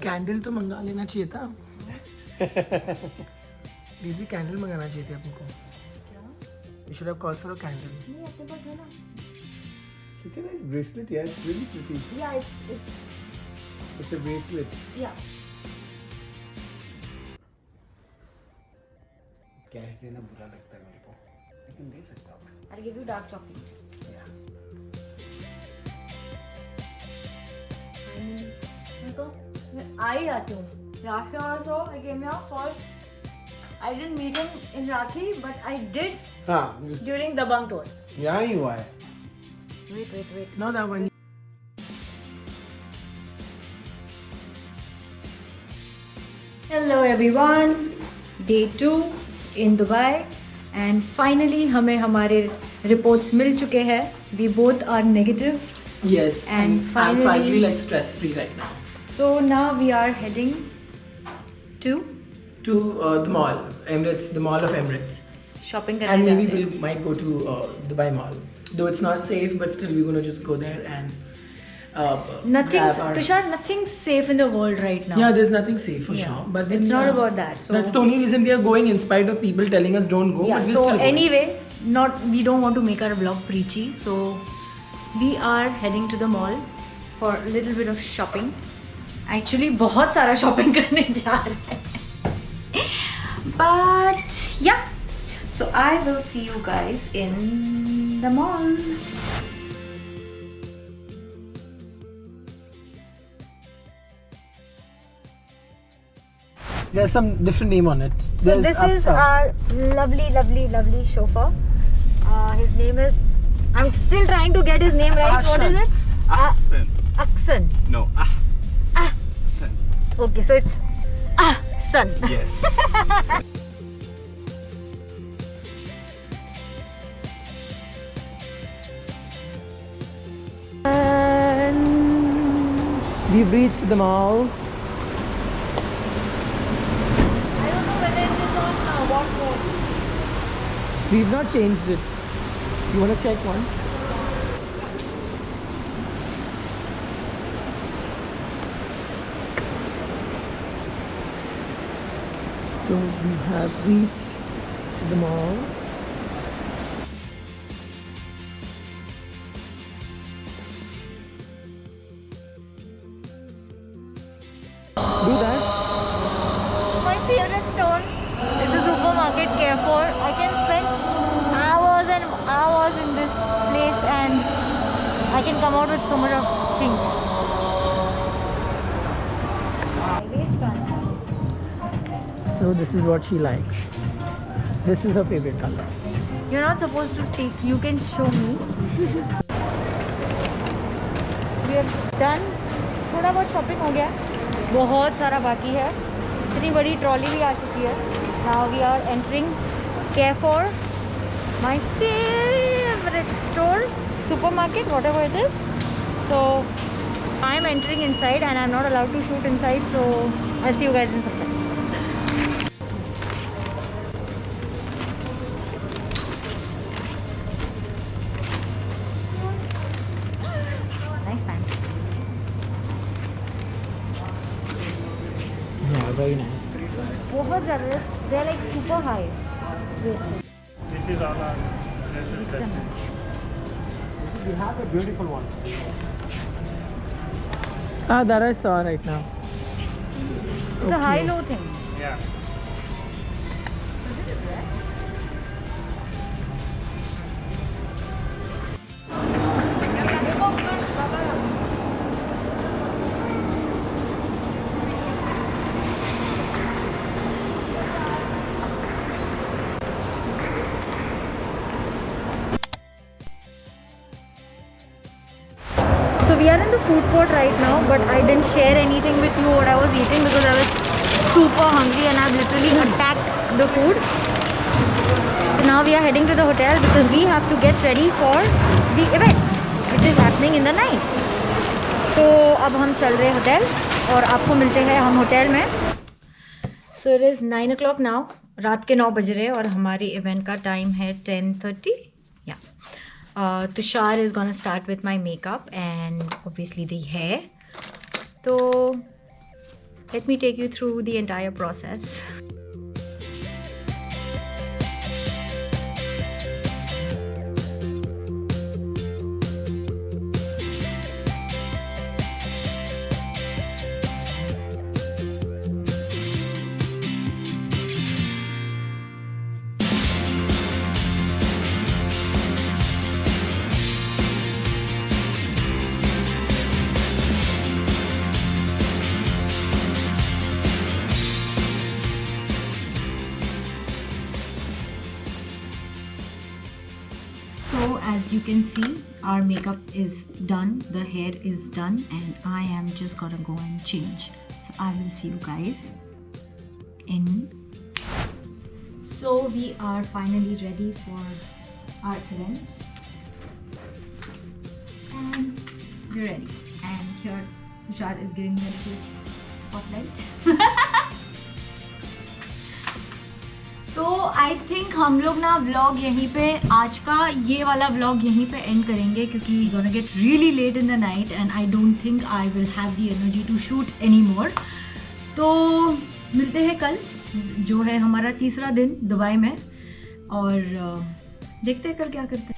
Candle तो मंगा लेना चाहिए था। डीजी कैंडल मंगाना चाहिए थी आपको। You should have called for a candle. नहीं अपने पास है ना। Such a nice bracelet, yeah. It's really pretty. Yeah, It's a bracelet. yeah. Cash देना बुरा लगता है मेरे को, लेकिन दे सकता हूँ मैं। I'll give you dark chocolate. Yeah. Finally, मैं तो मैं आ ही जाती हूँ। Last time also I came here for I didn't meet him in Rakhi, but I did हाँ, during the bunk tour. यहाँ ही हुआ है। Wait. Not that one. Hello everyone. Day 2 in Dubai and finally हमें हमारे reports मिल चुके हैं. We both are negative. Yes. And I'm finally- finally like stress free right now. So now we are heading to To the mall, Emirates, the mall of Emirates, shopping करने and maybe जाते हैं. we might go to Dubai Mall. Though it's not safe, but still we're gonna just go there and. Nothing's grab our- Tushar, nothing's safe in the world right now. Yeah, there's nothing safe for Yeah. sure. But It's then, not about that. So that's the only reason we are going, in spite of people telling us don't go. yeah. But we're So still going. anyway, we don't want to make our vlog preachy. So we are heading to the mall for a little bit of shopping. Actually, बहुत सारा shopping करने जा रहे हैं. But yeah. So I will see you guys in the mall. There's some different name on it. So There's this is Afsa. our lovely chauffeur. His name is. I'm still trying to get his name right. What is it? Ahsan. Aksan. No, Ahsan. Okay, so it's Ahsan. Yes. And We've reached the mall. I don't know whether it is on what mode. We've not changed it. You want to check one? So we have reached the mall. Do that. My favorite store. It's a supermarket, Carrefour. I can spend hours and hours in this place and I can come out with so much of things. So this is what she likes. This is her favorite color. You're not supposed to take, you can show me. We are done. थोड़ा बहुत shopping हो गया, बहुत सारा बाकी है. इतनी बड़ी ट्रॉली भी आ चुकी है. Now we are entering Carrefour, my favorite store, supermarket, whatever it is. So I'm entering inside and I'm not allowed to shoot inside. So I'll see you guys in some time. Nice pants. Yeah, very nice. बहुत ज़्यादा, they're like super high. This is all our dresses section. We have a beautiful one. Ah, that I saw right now. It's a high-low thing. Yeah. So we are in the food court right now, but I didn't share anything with you what I was eating because I was super hungry and I've literally attacked the food. So now we are heading to the hotel because we have to get ready for the event which is happening in the night. तो अब हम चल रहे हैं hotel और आपको मिलते हैं हम होटल में. So it is 9 o'clock now. रात के 9 बज रहे हैं और हमारे इवेंट का टाइम है 10:30 yeah Tushar is gonna start with my makeup and obviously the hair. तो let me take you through the entire process. So as you can see, our makeup is done, the hair is done, and I am just gonna go and change. So I will see you guys in. So we are finally ready for our event, and we're ready. And here Tushar is giving me a cute spotlight. तो I think हम लोग ना vlog यहीं पे, आज का ये वाला व्लॉग यहीं पे एंड करेंगे क्योंकि it's gonna get really late in the night and I don't think I will have the energy to shoot any more. तो मिलते हैं कल, जो है हमारा तीसरा दिन दुबई में, और देखते हैं कल क्या करते हैं.